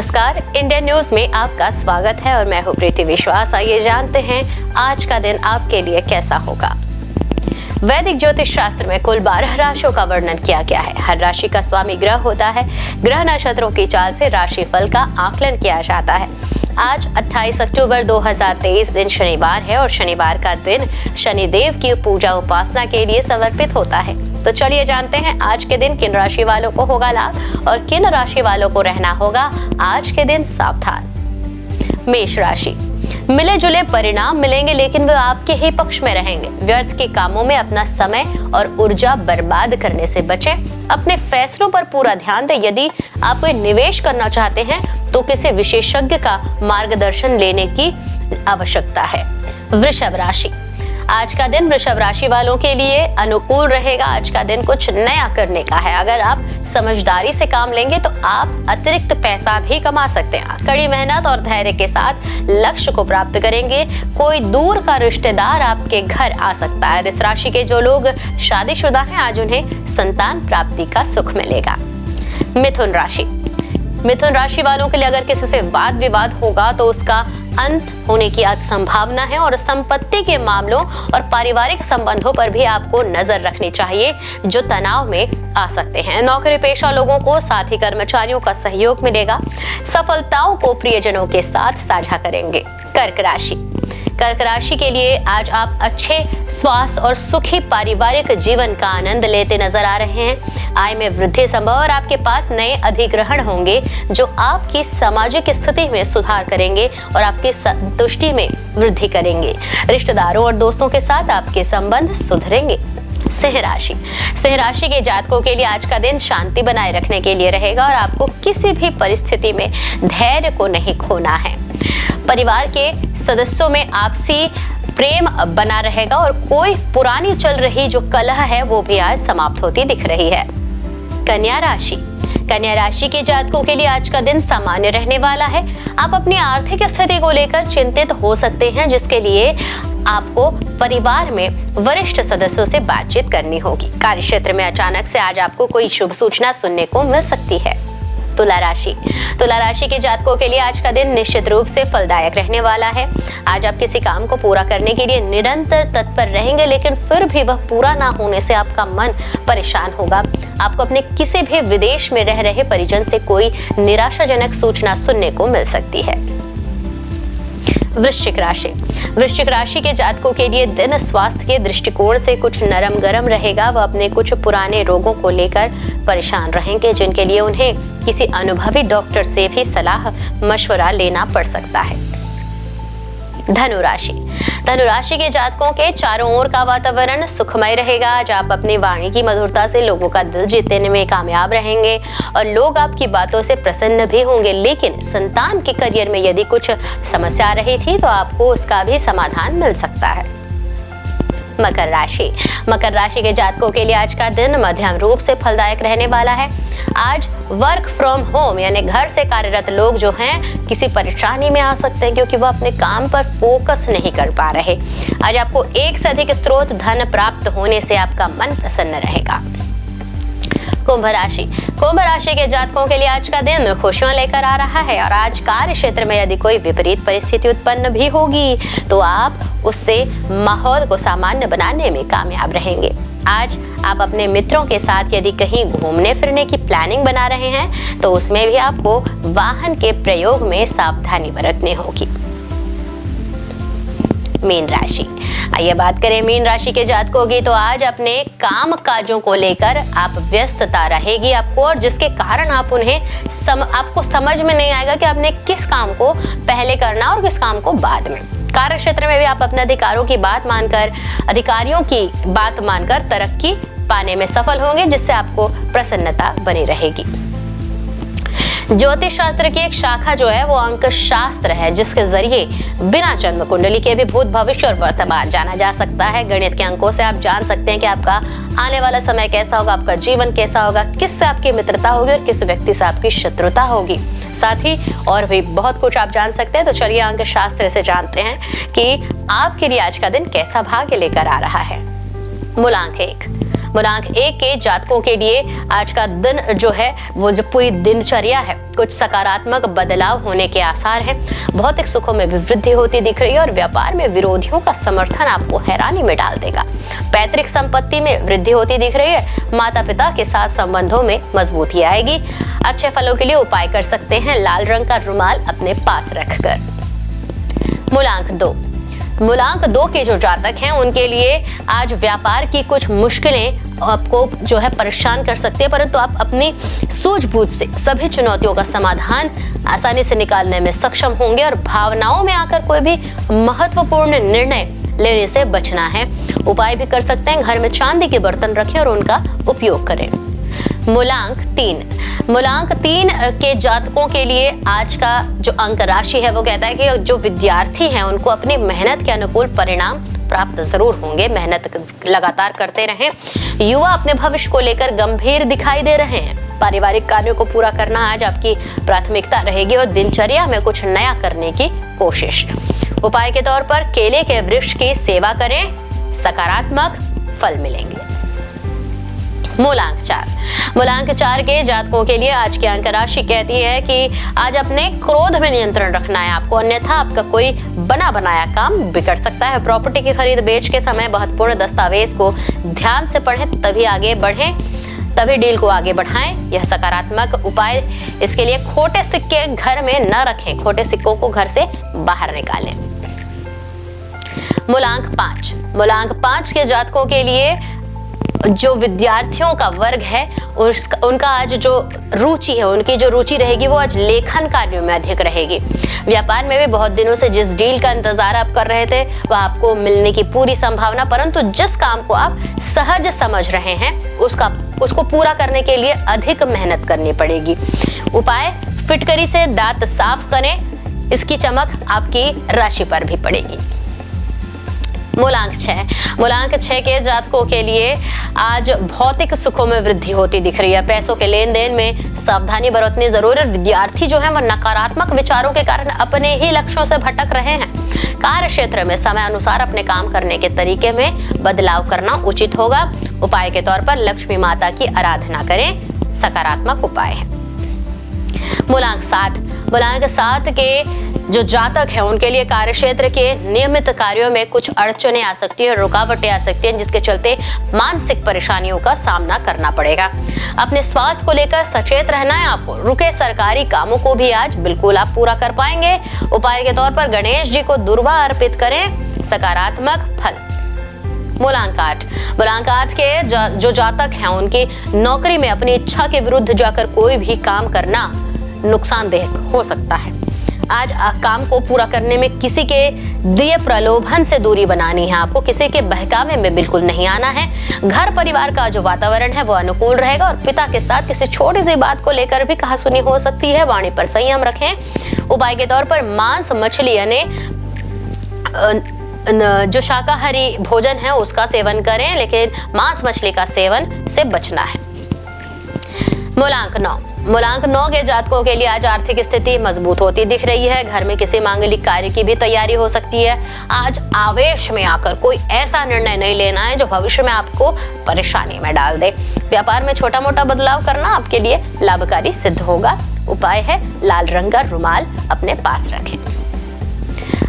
नमस्कार, Indian news में आपका स्वागत है और मैं हूँ प्रीति विश्वास। आइए जानते हैं आज का दिन आपके लिए कैसा होगा। वैदिक ज्योतिष शास्त्र में कुल 12 राशियों का वर्णन किया गया है। हर राशि का स्वामी ग्रह होता है। ग्रह नक्षत्रों की चाल से राशि फल का आकलन किया जाता है। आज 28 अक्टूबर 2023 दिन शनिवार है और शनिवार का दिन शनिदेव की पूजा उपासना के लिए समर्पित होता है। तो चलिए जानते हैं आज के दिन किन राशि वालों को होगा लाभ और किन राशि वालों को रहना होगा आज के दिन सावधान। मेष राशि, मिले जुले परिणाम मिलेंगे लेकिन वे आपके ही पक्ष में रहेंगे। व्यर्थ के कामों में अपना समय और ऊर्जा बर्बाद करने से बचें। अपने फैसलों पर पूरा ध्यान दें। यदि आप कोई निवेश करना चाहते हैं तो किसी विशेषज्ञ का मार्गदर्शन लेने की आवश्यकता है। वृषभ राशि, आज का दिन वृषभ राशि वालों के लिए अनुकूल रहेगा। आज का दिन कुछ नया करने का है। अगर आप समझदारी से काम लेंगे तो आप अतिरिक्त पैसा भी कमा सकते हैं। कड़ी मेहनत और धैर्य के साथ लक्ष्य को प्राप्त करेंगे। कोई दूर का रिश्तेदार आपके घर आ सकता है। इस राशि के जो लोग शादीशुदा हैं आज उन्हें संतान प्राप्ति का सुख मिलेगा। मिथुन राशि, मिथुन राशि वालों के लिए अगर किसी से वाद विवाद होगा तो उसका अंत होने की आज संभावना है और संपत्ति के मामलों और पारिवारिक संबंधों पर भी आपको नजर रखनी चाहिए जो तनाव में आ सकते हैं। नौकरी पेशा लोगों को साथी कर्मचारियों का सहयोग मिलेगा। सफलताओं को प्रियजनों के साथ साझा करेंगे। कर्क राशि, कर्क राशि के लिए आज आप अच्छे स्वास्थ्य और सुखी पारिवारिक जीवन का आनंद लेते नजर आ रहे हैं। आय में वृद्धि संभव और आपके पास नए अधिग्रहण होंगे जो आपकी सामाजिक स्थिति में सुधार करेंगे और आपकी संतुष्टि में वृद्धि करेंगे। रिश्तेदारों और दोस्तों के साथ आपके संबंध सुधरेंगे। सिंह राशि, सिंह राशि के जातकों के लिए आज का दिन शांति बनाए रखने के लिए रहेगा और आपको किसी भी परिस्थिति में धैर्य को नहीं खोना है। परिवार के सदस्यों में आपसी प्रेम बना रहेगा और कोई पुरानी चल रही जो कलह है वो भी आज समाप्त होती दिख रही है। कन्या राशि, कन्या राशि के जातकों के लिए आज का दिन सामान्य रहने वाला है। आप अपनी आर्थिक स्थिति को लेकर चिंतित हो सकते हैं जिसके लिए आपको परिवार में वरिष्ठ सदस्यों से बातचीत करनी होगी। कार्यक्षेत्र में अचानक से आज आपको कोई शुभ सूचना सुनने को मिल सकती है। तुला राशि, तुला राशि के जातकों के लिए आज का दिन निश्चित रूप से फलदायक रहने वाला है। आज आप किसी काम को पूरा करने के लिए निरंतर तत्पर रहेंगे लेकिन फिर भी वह पूरा ना होने से आपका मन परेशान होगा। आपको अपने किसी भी विदेश में रह रहे परिजन से कोई निराशाजनक सूचना सुनने को मिल सकती है। वृश्चिक राशि, वृश्चिक राशि के जातकों के लिए दिन स्वास्थ्य के दृष्टिकोण से कुछ नरम गरम रहेगा। वह अपने कुछ पुराने रोगों को लेकर परेशान रहेंगे जिनके लिए उन्हें किसी अनुभवी डॉक्टर से भी सलाह मशवरा लेना पड़ सकता है। धनु राशि, धनु राशि के जातकों के चारों ओर का वातावरण सुखमय रहेगा। आज आप अपनी वाणी की मधुरता से लोगों का दिल जीतने में कामयाब रहेंगे और लोग आपकी बातों से प्रसन्न भी होंगे। लेकिन संतान के करियर में यदि कुछ समस्या आ रही थी तो आपको उसका भी समाधान मिल सकता है। मकर राशि, मकर राशि के जातकों के लिए आज का दिन मध्यम रूप से फलदायक रहने वाला है। आज वर्क फ्रॉम होम यानी घर से कार्यरत लोग जो हैं किसी परेशानी में आ सकते हैं क्योंकि वह अपने काम पर फोकस नहीं कर पा रहे। आज आपको एक से अधिक स्रोत धन प्राप्त होने से आपका मन प्रसन्न रहेगा। कुंभ राशि, कुंभ राशि के जातकों के लिए आज का दिन खुशियां लेकर आ रहा है और आज कार्य क्षेत्र में यदि कोई विपरीत परिस्थिति उत्पन्न भी होगी तो आप उससे माहौल को सामान्य बनाने में कामयाब रहेंगे। आज आप अपने मित्रों के साथ यदि कहीं घूमने फिरने की प्लानिंग बना रहे हैं तो उसमें भी आपको वाहन के प्रयोग में सावधानी बरतनी होगी। मीन राशि, आइए बात करें मीन राशि के जातकों की। तो आज अपने काम काजों को लेकर आप व्यस्तता रहेगी आपको और जिसके कारण आप आपको समझ में नहीं आएगा कि आपने किस काम को पहले करना और किस काम को बाद में। कार्य क्षेत्र में भी आप अपने अधिकारियों की बात मानकर तरक्की पाने में सफल होंगे जिससे आपको प्रसन्नता बनी रहेगी। ज्योतिष शास्त्र की एक शाखा जो है वो अंक शास्त्र है जिसके जरिए बिना जन्म कुंडली के भी भूत भविष्य और वर्तमान जाना जा सकता है। गणित के अंकों से आप जान सकते हैं कि आपका आने वाला समय कैसा होगा, आपका जीवन कैसा होगा, किससे आपकी मित्रता होगी और किस व्यक्ति से आपकी शत्रुता होगी। साथ ही और भी बहुत कुछ आप जान सकते हैं। तो चलिए अंक शास्त्र से जानते हैं कि आपके लिए आज का दिन कैसा भाग्य लेकर आ रहा है। मूलांक 1, मूलांक 1 के जातकों के लिए आज का दिन जो है वो जो पूरी दिनचर्या है कुछ सकारात्मक बदलाव होने के आसार हैं। भौतिक सुखों में भी वृद्धि होती दिख रही है और व्यापार में विरोधियों का समर्थन आपको हैरानी में डाल देगा। पैतृक संपत्ति में वृद्धि होती दिख रही है। माता पिता के साथ संबंधों में मजबूती आएगी। अच्छे फलों के लिए उपाय कर सकते हैं लाल रंग का रुमाल अपने पास रखकर। मूलांक 2 मूलांक 2 के जो जातक हैं उनके लिए आज व्यापार की कुछ मुश्किलें आपको जो है परेशान कर सकती है, परंतु आप अपनी सूझबूझ से सभी चुनौतियों का समाधान आसानी से निकालने में सक्षम होंगे और भावनाओं में आकर कोई भी महत्वपूर्ण निर्णय लेने से बचना है। उपाय भी कर सकते हैं, घर में चांदी के बर्तन रखें और उनका उपयोग करें। मूलांक 3 के जातकों के लिए आज का जो अंक राशि है वो कहता है कि जो विद्यार्थी हैं उनको अपनी मेहनत के अनुकूल परिणाम प्राप्त जरूर होंगे। मेहनत लगातार करते रहें। युवा अपने भविष्य को लेकर गंभीर दिखाई दे रहे हैं। पारिवारिक कार्यों को पूरा करना आज आपकी प्राथमिकता रहेगी और दिनचर्या में कुछ नया करने की कोशिश। उपाय के तौर पर केले के वृक्ष की सेवा करें, सकारात्मक फल मिलेंगे। मूलांक 4 के जातकों के लिए आज की अंक राशि कहती है कि आज अपने क्रोध में नियंत्रण रखना है आपको, अन्यथा आपका कोई बना बनाया काम बिगड़ सकता है। प्रॉपर्टी की खरीद बेच के समय महत्वपूर्ण दस्तावेज को ध्यान से पढ़ें, तभी डील को आगे बढ़ाएं। यह सकारात्मक उपाय। इसके लिए खोटे सिक्के घर में न रखें, खोटे सिक्कों को घर से बाहर निकालें। मूलांक 5 के जातकों के लिए जो विद्यार्थियों का वर्ग है उनका आज जो रुचि है, उनकी जो रुचि रहेगी वो आज लेखन कार्यों में अधिक रहेगी। व्यापार में भी बहुत दिनों से जिस डील का इंतजार आप कर रहे थे वह आपको मिलने की पूरी संभावना, परंतु जिस काम को आप सहज समझ रहे हैं उसको पूरा करने के लिए अधिक मेहनत करनी पड़ेगी। उपाय, फिटकरी से दांत साफ करें, इसकी चमक आपकी राशि पर भी पड़ेगी। मूलांक 6 के जातकों के लिए आज भौतिक सुखों में वृद्धि होती दिख रही है। पैसों के लेन देन में सावधानी बरतनी जरूरी है। विद्यार्थी जो है वह नकारात्मक विचारों के कारण अपने ही लक्ष्यों से भटक रहे हैं। कार्य क्षेत्र में समय अनुसार अपने काम करने के तरीके में बदलाव करना उचित होगा। उपाय के तौर पर लक्ष्मी माता की आराधना करें, सकारात्मक उपाय है। मूलांक 7 के जो जातक है उनके लिए कार्य क्षेत्र के नियमित कार्यों में कुछ अड़चनें आ सकती हैं, रुकावटें आ सकती हैं, जिसके चलते मानसिक परेशानियों का सामना करना पड़ेगा। अपने स्वास्थ्य को लेकर सचेत रहना है आपको। रुके सरकारी कामों को भी आज बिल्कुल आप पूरा कर पाएंगे। उपाय के तौर पर गणेश जी को दुर्वा अर्पित करें, सकारात्मक फल। मूलांक 8 के जो जातक हैं उनकी नौकरी में अपनी इच्छा के विरुद्ध जाकर कोई भी काम करना नुकसानदेह हो सकता है। आज काम को पूरा करने में किसी के दिए प्रलोभन से दूरी बनानी है आपको। किसी के बहकावे में बिल्कुल नहीं आना है। घर परिवार का जो वातावरण है वो अनुकूल रहेगा और पिता के साथ किसी छोटी सी बात को लेकर भी कहासुनी हो सकती है। वाणी पर संयम रखें। उपाय के तौर पर मांस, मछली यानी जो शाकाहारी भोजन है उसका सेवन करें, लेकिन मांस मछली का सेवन से बचना है। मूलांक 9 के जातकों के लिए आज आर्थिक स्थिति मजबूत होती दिख रही है। घर में किसी मांगलिक कार्य की भी तैयारी हो सकती है। आज आवेश में आकर कोई ऐसा निर्णय नहीं लेना है जो भविष्य में आपको परेशानी में डाल दे। व्यापार में छोटा मोटा बदलाव करना आपके लिए लाभकारी सिद्ध होगा। उपाय है लाल रंग का रुमाल अपने पास रखें।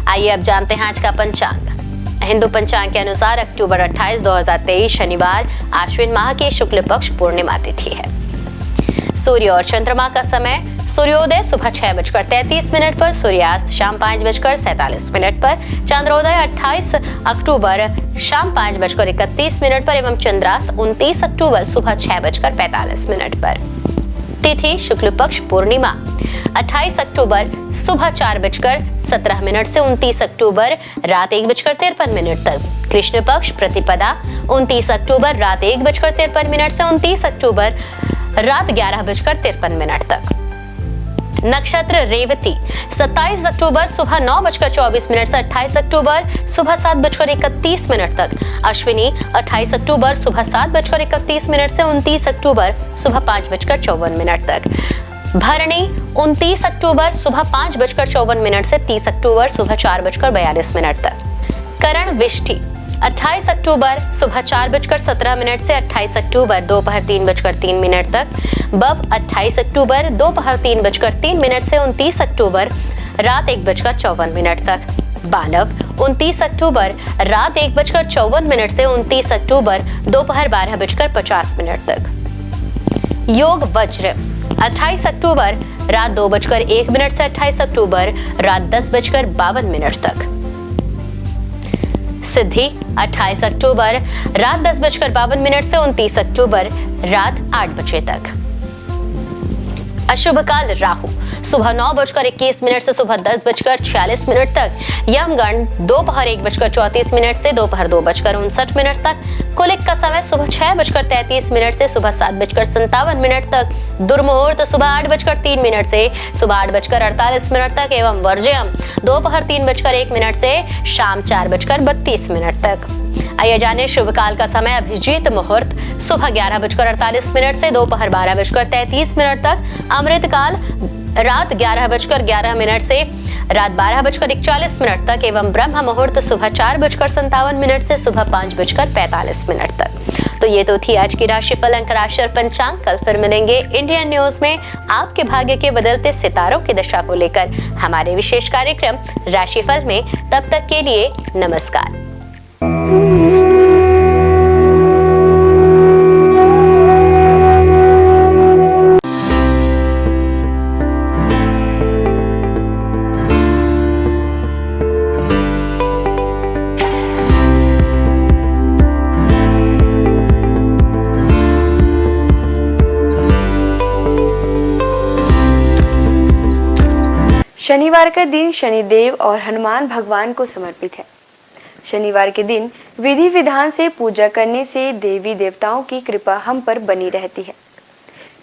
आइए अब जानते हैं आज का पंचांग। हिंदू पंचांग के अनुसार अक्टूबर 28, 2023 शनिवार आश्विन माह की शुक्ल पक्ष पूर्णिमा तिथि है। सूर्य और चंद्रमा का समय, सूर्योदय सुबह 6:33 पर, सूर्यास्त शाम 5:47 पर, चंद्रोदय 28 अक्टूबर शाम 5:31 पर एवं चंद्रास्त 29 अक्टूबर सुबह 6:45 पर। तिथि शुक्ल पक्ष पूर्णिमा 28 अक्टूबर सुबह 4:17 से 29 अक्टूबर रात 1:53 तक। कृष्ण पक्ष प्रतिपदा 29 अक्टूबर रात 1:53 से 29 अक्टूबर रात 11:53 तक। नक्षत्र रेवती 27 अक्टूबर सुबह 9:24 से 28 अक्टूबर सुबह 7:31 तक। अश्विनी 28 अक्टूबर सुबह 7:31 से 29 अक्टूबर सुबह 5:54 तक। भरणी 29 अक्टूबर सुबह 5:54 से 30 अक्टूबर सुबह 4:42 तक। करण विष्टि 28 अक्टूबर सुबह 4:17 से 28 अक्टूबर दोपहर 3:03 तक। बव 28 अक्टूबर दोपहर 3:03 से 29 अक्टूबर रात 1:54 तक। बालव 29 अक्टूबर रात 1:54 से 29 अक्टूबर दोपहर 12:50 तक। योग वज्र 28 अक्टूबर रात 2:01 से 28 अक्टूबर रात 10:52 तक। सिद्धि 28 अक्टूबर रात 10:52 से 29 अक्टूबर रात 8 बजे तक। अशुभ काल राहु सुबह 9:21 से सुबह 10:46 तक। यमगण दोपहर 1:34 से दोपहर 2:59 तक। कुलिक का समय सुबह 6:33 से सुबह 7:57 तक। दुर्मुहूर्त सुबह 8:03 से सुबह 8:48 तक एवं वर्ज्यम दोपहर 3:01 से शाम 4:32 तक। आइए जाने शुभ काल का समय। अभिजीत मुहूर्त सुबह 11:48 से दोपहर 12:33 तक। अमृत काल रात 11:11 से रात 12:41 तक एवं ब्रह्म मुहूर्त सुबह 4:57 से सुबह 5:45 तक। तो ये तो थी आज की राशिफल, अंक राशि और पंचांग। कल फिर मिलेंगे इंडियन न्यूज में आपके भाग्य के बदलते सितारों की दशा को लेकर हमारे विशेष कार्यक्रम राशिफल में। तब तक के लिए नमस्कार। शनिवार का दिन शनिदेव और हनुमान भगवान को समर्पित है। शनिवार के दिन विधि विधान से पूजा करने से देवी देवताओं की कृपा हम पर बनी रहती है।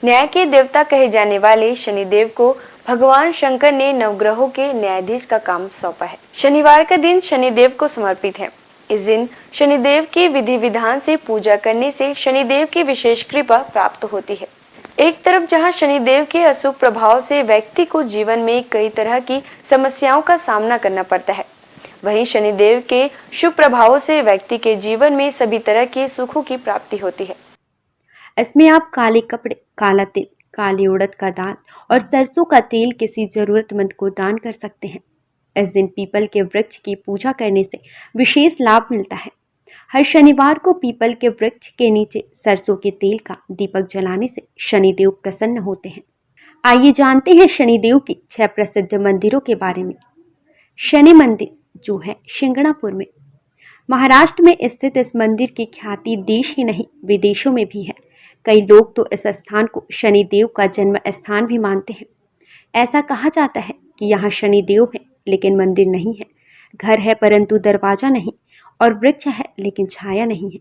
न्याय के देवता कहे जाने वाले शनिदेव को भगवान शंकर ने नवग्रहों के न्यायाधीश का काम सौंपा है। शनिवार का दिन शनिदेव को समर्पित है। इस दिन शनिदेव की विधि विधान से पूजा करने से शनिदेव की विशेष कृपा प्राप्त होती है। एक तरफ जहां शनिदेव के अशुभ प्रभाव से व्यक्ति को जीवन में कई तरह की समस्याओं का सामना करना पड़ता है, वहीं शनिदेव के शुभ प्रभावों से व्यक्ति के जीवन में सभी तरह के सुखों की प्राप्ति होती है। इसमें आप काले कपड़े, काला तिल, काली उड़द का दाल और सरसों का तेल किसी जरूरतमंद को दान कर सकते हैं। इस दिन पीपल के वृक्ष की पूजा करने से विशेष लाभ मिलता है। हर शनिवार को पीपल के वृक्ष के नीचे सरसों के तेल का दीपक जलाने से शनिदेव प्रसन्न होते हैं। आइए जानते हैं शनिदेव की 6 प्रसिद्ध मंदिरों के बारे में। शनि मंदिर जो है शिंगणापुर में। महाराष्ट्र में स्थित इस मंदिर की ख्याति देश ही नहीं विदेशों में भी है। कई लोग तो इस स्थान को शनिदेव का जन्म स्थान भी मानते हैं। ऐसा कहा जाता है कि यहाँ शनिदेव है लेकिन मंदिर नहीं है, घर है परंतु दरवाजा नहीं, और वृक्ष है लेकिन छाया नहीं है।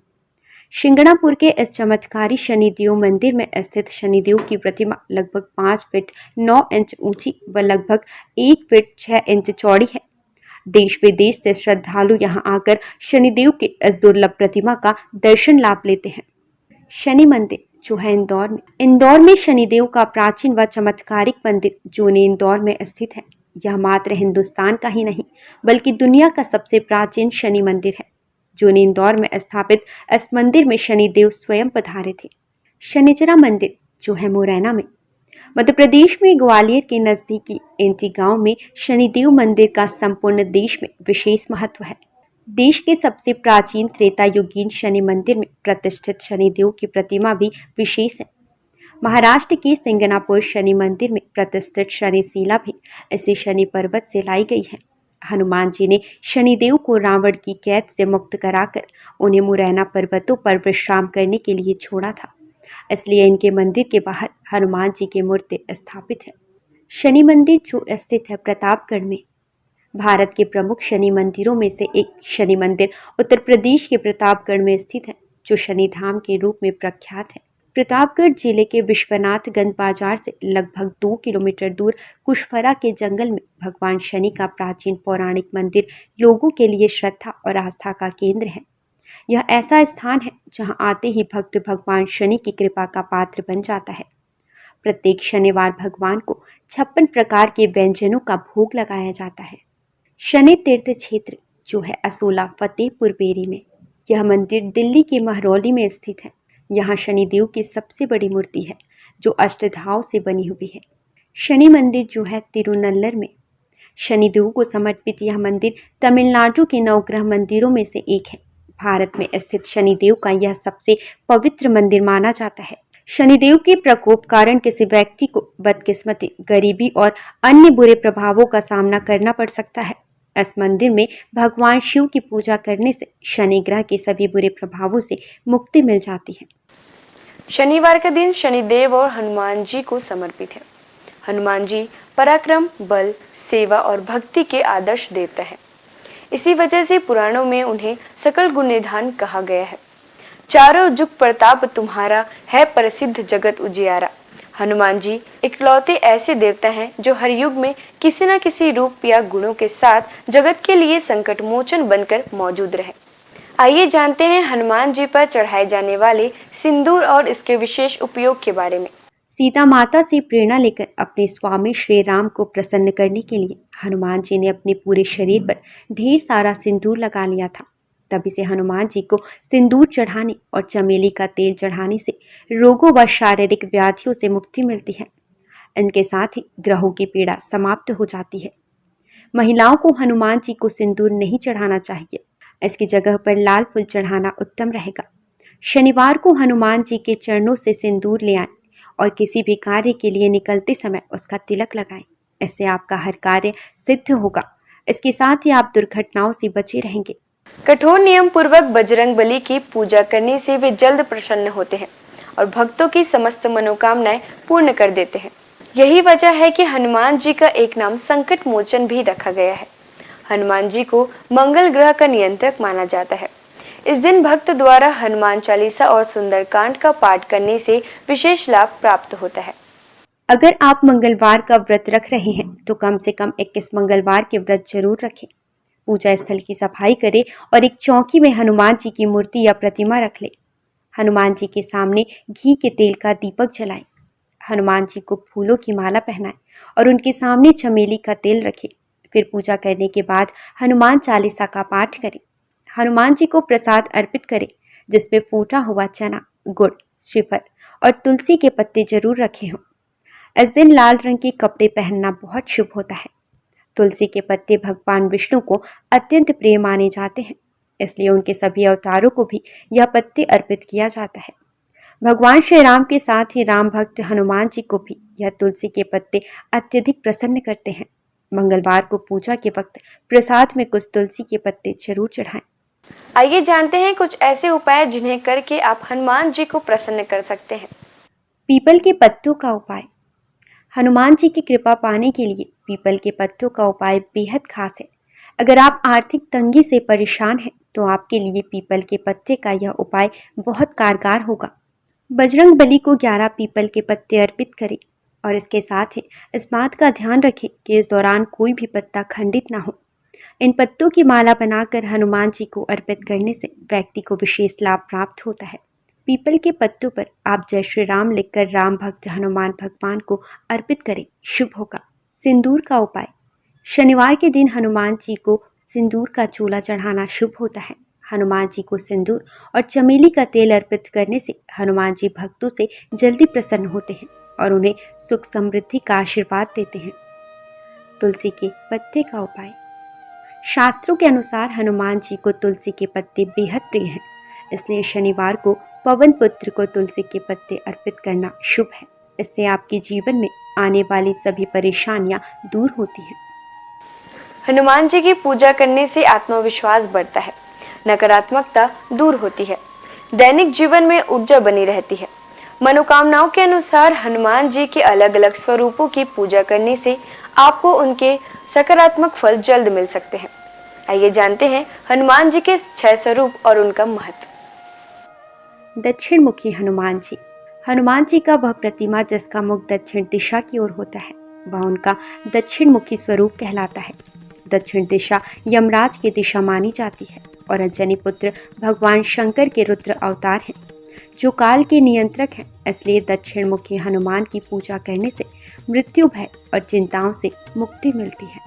शिंगणापुर के इस चमत्कारी शनिदेव मंदिर में स्थित शनिदेव की प्रतिमा लगभग 5 फीट 9 इंच ऊंची व लगभग 1 फीट 6 इंच चौड़ी है। देश विदेश से श्रद्धालु यहाँ आकर शनिदेव के इस दुर्लभ प्रतिमा का दर्शन लाभ लेते हैं। शनि मंदिर जो है इंदौर में शनिदेव का प्राचीन व चमत्कारिक मंदिर जो इंदौर में स्थित है। यह मात्र हिंदुस्तान का ही नहीं बल्कि दुनिया का सबसे प्राचीन शनि मंदिर है। जो इंदौर में स्थापित इस मंदिर में शनिदेव स्वयं पधारे थे। शनिचरा मंदिर जो है मुरैना में। मध्य प्रदेश में ग्वालियर के नजदीकी एंटी गांव में शनिदेव मंदिर का संपूर्ण देश में विशेष महत्व है। देश के सबसे प्राचीन त्रेता युगीन शनि मंदिर में प्रतिष्ठित शनिदेव की प्रतिमा भी विशेष है। महाराष्ट्र के सिंगनापुर शनि मंदिर में प्रतिष्ठित शनिशिला भी इसी शनि पर्वत से लाई गई है। हनुमान जी ने शनिदेव को रावण की कैद से मुक्त कराकर उन्हें मुरैना पर्वतों पर विश्राम करने के लिए छोड़ा था, इसलिए इनके मंदिर के बाहर हनुमान जी की मूर्ति स्थापित है। शनि मंदिर जो स्थित है प्रतापगढ़ में। भारत के प्रमुख शनि मंदिरों में से एक शनि मंदिर उत्तर प्रदेश के प्रतापगढ़ में स्थित है, जो शनिधाम के रूप में प्रख्यात है। प्रतापगढ़ जिले के विश्वनाथगंज बाजार से लगभग 2 किलोमीटर दूर कुशफरा के जंगल में भगवान शनि का प्राचीन पौराणिक मंदिर लोगों के लिए श्रद्धा और आस्था का केंद्र है। यह ऐसा स्थान है जहां आते ही भक्त भगवान शनि की कृपा का पात्र बन जाता है। प्रत्येक शनिवार भगवान को 56 प्रकार के व्यंजनों का भोग लगाया जाता है। शनि तीर्थ क्षेत्र जो है असोला फतेहपुर बेरी में। यह मंदिर दिल्ली के महरौली में स्थित है। यहाँ शनिदेव की सबसे बड़ी मूर्ति है जो अष्टधाव से बनी हुई है। शनि मंदिर जो है तिरुनल्लर में। शनिदेव को समर्पित यह मंदिर तमिलनाडु के नवग्रह मंदिरों में से एक है। भारत में स्थित शनिदेव का यह सबसे पवित्र मंदिर माना जाता है। शनिदेव के प्रकोप कारण किसी व्यक्ति को बदकिस्मती, गरीबी और अन्य बुरे प्रभावों का सामना करना पड़ सकता है। इस मंदिर में भगवान शिव की पूजा करने से शनि ग्रह के सभी बुरे प्रभावों से मुक्ति मिल जाती है। शनिवार का दिन शनिदेव और हनुमान जी को समर्पित है। हनुमान जी पराक्रम, बल, सेवा और भक्ति के आदर्श देवता है। इसी वजह से पुराणों में उन्हें सकल गुण निधान कहा गया है। चारों जुग प्रताप तुम्हारा है, प्रसिद्ध जगत उजियारा। हनुमान जी इकलौते ऐसे देवता हैं जो हर युग में किसी न किसी रूप या गुणों के साथ जगत के लिए संकट मोचन बनकर मौजूद रहे। आइए जानते हैं हनुमान जी पर चढ़ाए जाने वाले सिंदूर और इसके विशेष उपयोग के बारे में। सीता माता से प्रेरणा लेकर अपने स्वामी श्री राम को प्रसन्न करने के लिए हनुमान जी ने अपने पूरे शरीर पर ढेर सारा सिंदूर लगा लिया था। तभी से हनुमान जी को सिंदूर चढ़ाने और चमेली का तेल चढ़ाने से रोगों व शारीरिक व्याधियों से मुक्ति मिलती है। इनके साथ ही ग्रहों की पीड़ा समाप्त हो जाती है। महिलाओं को हनुमान जी को सिंदूर नहीं चढ़ाना चाहिए। इसकी जगह पर लाल फूल चढ़ाना उत्तम रहेगा। शनिवार को हनुमान जी के चरणों से सिंदूर ले आएं और किसी भी कार्य के लिए निकलते समय उसका तिलक लगाएं। इससे आपका हर कार्य सिद्ध होगा। इसके साथ ही आप दुर्घटनाओं से बचे रहेंगे। कठोर नियम पूर्वक बजरंग बली की पूजा करने से वे जल्द प्रसन्न होते हैं और भक्तों की समस्त मनोकामनाएं पूर्ण कर देते हैं। यही वजह है कि हनुमान जी का एक नाम संकट मोचन भी रखा गया है। हनुमान जी को मंगल ग्रह का नियंत्रक माना जाता है। इस दिन भक्त द्वारा हनुमान चालीसा और सुंदरकांड का पाठ करने से विशेष लाभ प्राप्त होता है। अगर आप मंगलवार का व्रत रख रहे हैं तो कम से कम 21 मंगलवार के व्रत जरूर रखें। पूजा स्थल की सफाई करें और एक चौकी में हनुमान जी की मूर्ति या प्रतिमा रख लें। हनुमान जी के सामने घी के तेल का दीपक जलाएं। हनुमान जी को फूलों की माला पहनाएं और उनके सामने चमेली का तेल रखें। फिर पूजा करने के बाद हनुमान चालीसा का पाठ करें। हनुमान जी को प्रसाद अर्पित करें जिसमें फूटा हुआ चना, गुड़, श्रीफल और तुलसी के पत्ते जरूर रखे हों। इस दिन लाल रंग के कपड़े पहनना बहुत शुभ होता है। तुलसी के पत्ते भगवान विष्णु को अत्यंत प्रिय माने जाते हैं, इसलिए उनके सभी अवतारों को भी यह पत्ते अर्पित किया जाता है। भगवान श्री राम के साथ ही राम भक्त हनुमान जी को भी यह तुलसी के पत्ते अत्यधिक प्रसन्न करते हैं। मंगलवार को पूजा के वक्त प्रसाद में कुछ तुलसी के पत्ते जरूर चढ़ाएं। आइए जानते हैं कुछ ऐसे उपाय जिन्हें करके आप हनुमान जी को प्रसन्न कर सकते हैं। पीपल के पत्तों का उपाय। हनुमान जी की कृपा पाने के लिए पीपल के पत्तों का उपाय बेहद खास है। अगर आप आर्थिक तंगी से परेशान हैं तो आपके लिए पीपल के पत्ते का यह उपाय बहुत कारगर होगा। बजरंग बली को 11 पीपल के पत्ते अर्पित करें और इसके साथ ही इस बात का ध्यान रखें कि इस दौरान कोई भी पत्ता खंडित ना हो। इन पत्तों की माला बनाकर हनुमान जी को अर्पित करने से व्यक्ति को विशेष लाभ प्राप्त होता है। पीपल के पत्तों पर आप जय श्री राम लिखकर राम भक्त हनुमान भगवान को अर्पित करें, शुभ होगा। सिंदूर का उपाय। शनिवार के दिन हनुमान जी को सिंदूर का चूल्हा चढ़ाना शुभ होता है। हनुमान जी को सिंदूर और चमेली का तेल अर्पित करने से हनुमान जी भक्तों से जल्दी प्रसन्न होते हैं और उन्हें सुख समृद्धि का आशीर्वाद देते हैं। तुलसी के पत्ते का उपाय। शास्त्रों के अनुसार हनुमान जी को तुलसी के पत्ते बेहद प्रिय हैं, इसलिए शनिवार को पवन पुत्र को तुलसी के पत्ते अर्पित करना शुभ है। इससे आपके जीवन में आने वाली सभी परेशानियां दूर होती हैं। हनुमान जी की पूजा करने से आत्मविश्वास बढ़ता है, नकारात्मकता दूर होती है, दैनिक जीवन में ऊर्जा बनी रहती है। मनोकामनाओं के अनुसार हनुमान जी के अलग अलग स्वरूपों की पूजा करने से आपको उनके सकारात्मक फल जल्द मिल सकते हैं। आइए जानते हैं हनुमान जी के 6 स्वरूप और उनका महत्व। दक्षिण मुखी हनुमान जी। हनुमान जी का वह प्रतिमा जिसका मुख दक्षिण दिशा की ओर होता है वह उनका दक्षिण मुखी स्वरूप कहलाता है। दक्षिण दिशा यमराज की दिशा मानी जाती है और अंजनी पुत्र भगवान शंकर के रुद्र अवतार हैं जो काल के नियंत्रक हैं। इसलिए दक्षिण मुखी हनुमान की पूजा करने से मृत्यु भय और चिंताओं से मुक्ति मिलती है।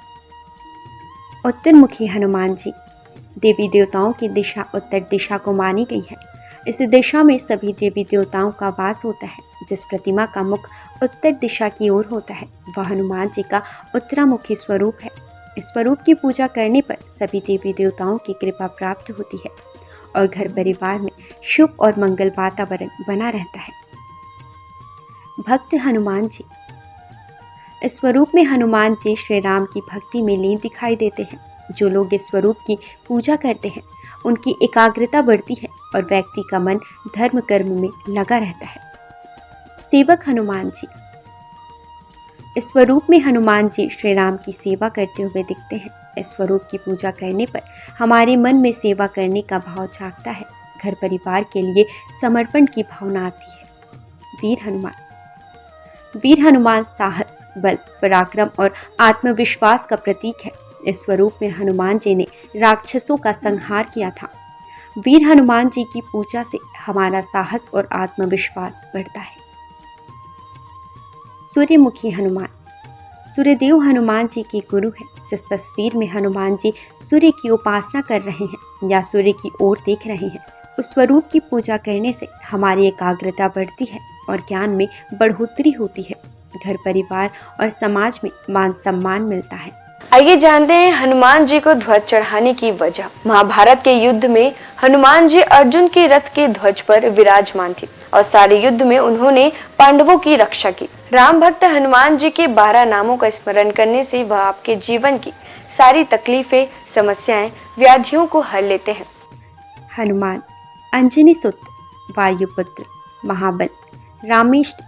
उत्तर मुखी हनुमान जी। देवी देवताओं की दिशा उत्तर दिशा को मानी गई है। इस दिशा में सभी देवी देवताओं का वास होता है। जिस प्रतिमा का मुख उत्तर दिशा की ओर होता है वह हनुमान जी का उत्तरामुखी स्वरूप है। इस स्वरूप की पूजा करने पर सभी देवी देवताओं की कृपा प्राप्त होती है और घर परिवार में शुभ और मंगल वातावरण बना रहता है। भक्त हनुमान जी। इस स्वरूप में हनुमान जी श्री राम की भक्ति में लीन दिखाई देते हैं। जो लोग इस स्वरूप की पूजा करते हैं उनकी एकाग्रता बढ़ती है और व्यक्ति का मन धर्म कर्म में लगा रहता है। सेवक हनुमान जी। इस स्वरूप में हनुमान जी श्री राम की सेवा करते हुए दिखते हैं। इस स्वरूप की पूजा करने पर हमारे मन में सेवा करने का भाव जागता है। घर परिवार के लिए समर्पण की भावना आती है। वीर हनुमान। वीर हनुमान साहस, बल, पराक्रम और आत्मविश्वास का प्रतीक है। इस स्वरूप में हनुमान जी ने राक्षसों का संहार किया था। वीर हनुमान जी की पूजा से हमारा साहस और आत्मविश्वास बढ़ता है। सूर्यमुखी हनुमान। सूर्यदेव हनुमान जी के गुरु हैं। जिस तस्वीर में हनुमान जी सूर्य की उपासना कर रहे हैं या सूर्य की ओर देख रहे हैं, उस स्वरूप की पूजा करने से हमारी एकाग्रता बढ़ती है और ज्ञान में बढ़ोतरी होती है। घर परिवार और समाज में मान सम्मान मिलता है। आइए जानते हैं हनुमान जी को ध्वज चढ़ाने की वजह। महाभारत के युद्ध में हनुमान जी अर्जुन के रथ के ध्वज पर विराजमान थे और सारे युद्ध में उन्होंने पांडवों की रक्षा की। राम भक्त हनुमान जी के 12 नामों का स्मरण करने से वह आपके जीवन की सारी तकलीफें, समस्याएं, व्याधियों को हर लेते हैं। हनुमान। अंजनी सुत, वायुपुत्र, महाबल, रामेष्ट,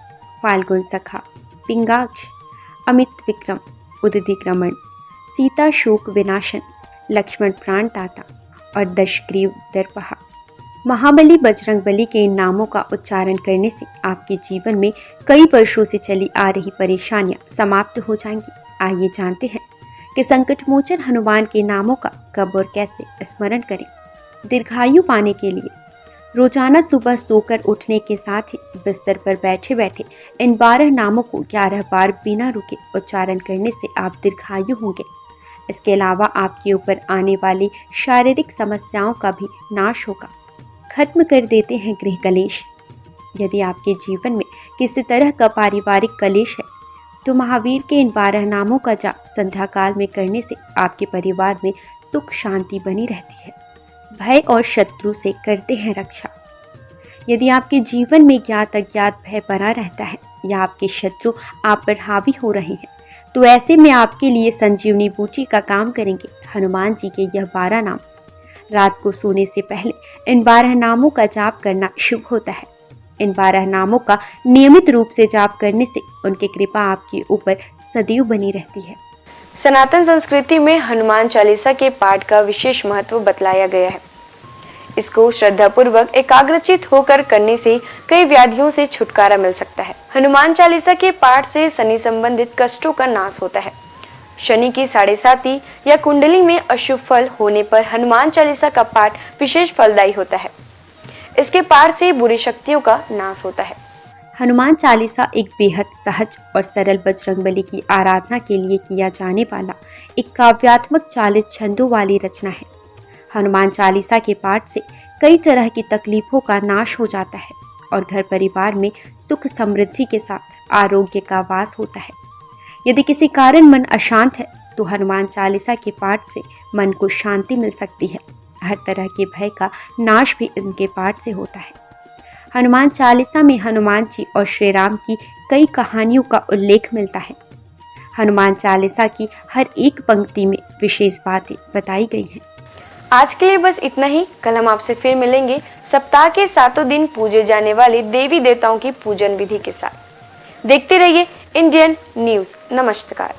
फाल्गुन सखा, पिंगाक्ष, अमित विक्रम, उदितिक्रमण, सीता शोक विनाशन, लक्ष्मण प्राण दाता और दशग्रीव दर्पहा। महाबली बजरंगबली के इन नामों का उच्चारण करने से आपके जीवन में कई वर्षों से चली आ रही परेशानियां समाप्त हो जाएंगी। आइए जानते हैं कि संकटमोचन हनुमान के नामों का कब और कैसे स्मरण करें। दीर्घायु पाने के लिए रोजाना सुबह सोकर उठने के साथ ही बिस्तर पर बैठे बैठे इन 12 नामों को 11 बार बिना रुके उच्चारण करने से आप दीर्घायु होंगे। इसके अलावा आपके ऊपर आने वाली शारीरिक समस्याओं का भी नाश होगा। खत्म कर देते हैं गृह कलेश। यदि आपके जीवन में किसी तरह का पारिवारिक कलेश है तो महावीर के इन 12 नामों का जाप संध्या काल में करने से आपके परिवार में सुख शांति बनी रहती है। भय और शत्रु से करते हैं रक्षा। यदि आपके जीवन में ज्ञात अज्ञात भय बना रहता है या आपके शत्रु आप पर हावी हो रहे हैं तो ऐसे में आपके लिए संजीवनी बूटी का काम करेंगे हनुमान जी के यह 12 नाम। रात को सोने से पहले इन 12 नामों का जाप करना शुभ होता है। इन 12 नामों का नियमित रूप से जाप करने से उनकी कृपा आपके ऊपर सदैव बनी रहती है। सनातन संस्कृति में हनुमान चालीसा के पाठ का विशेष महत्व बतलाया गया है। इसको श्रद्धापूर्वक एकाग्रचित होकर करने से कई व्याधियों से छुटकारा मिल सकता है। हनुमान चालीसा के पाठ से शनि संबंधित कष्टों का नाश होता है। शनि की 7.5 या कुंडली में अशुभ फल होने पर हनुमान चालीसा का पाठ विशेष फलदायी होता है। इसके पाठ से बुरी शक्तियों का नाश होता है। हनुमान चालीसा एक बेहद सहज और सरल बजरंगबली की आराधना के लिए किया जाने वाला एक काव्यात्मक 40 छंदों वाली रचना है। हनुमान चालीसा के पाठ से कई तरह की तकलीफों का नाश हो जाता है और घर परिवार में सुख समृद्धि के साथ आरोग्य का वास होता है। यदि किसी कारण मन अशांत है तो हनुमान चालीसा के पाठ से मन को शांति मिल सकती है। हर तरह के भय का नाश भी इनके पाठ से होता है। हनुमान चालीसा में हनुमान जी और श्री राम की कई कहानियों का उल्लेख मिलता है। हनुमान चालीसा की हर एक पंक्ति में विशेष बातें बताई गई हैं। आज के लिए बस इतना ही। कल हम आपसे फिर मिलेंगे सप्ताह के 7 दिन पूजे जाने वाले देवी देवताओं की पूजन विधि के साथ। देखते रहिए इंडियन न्यूज़। नमस्कार।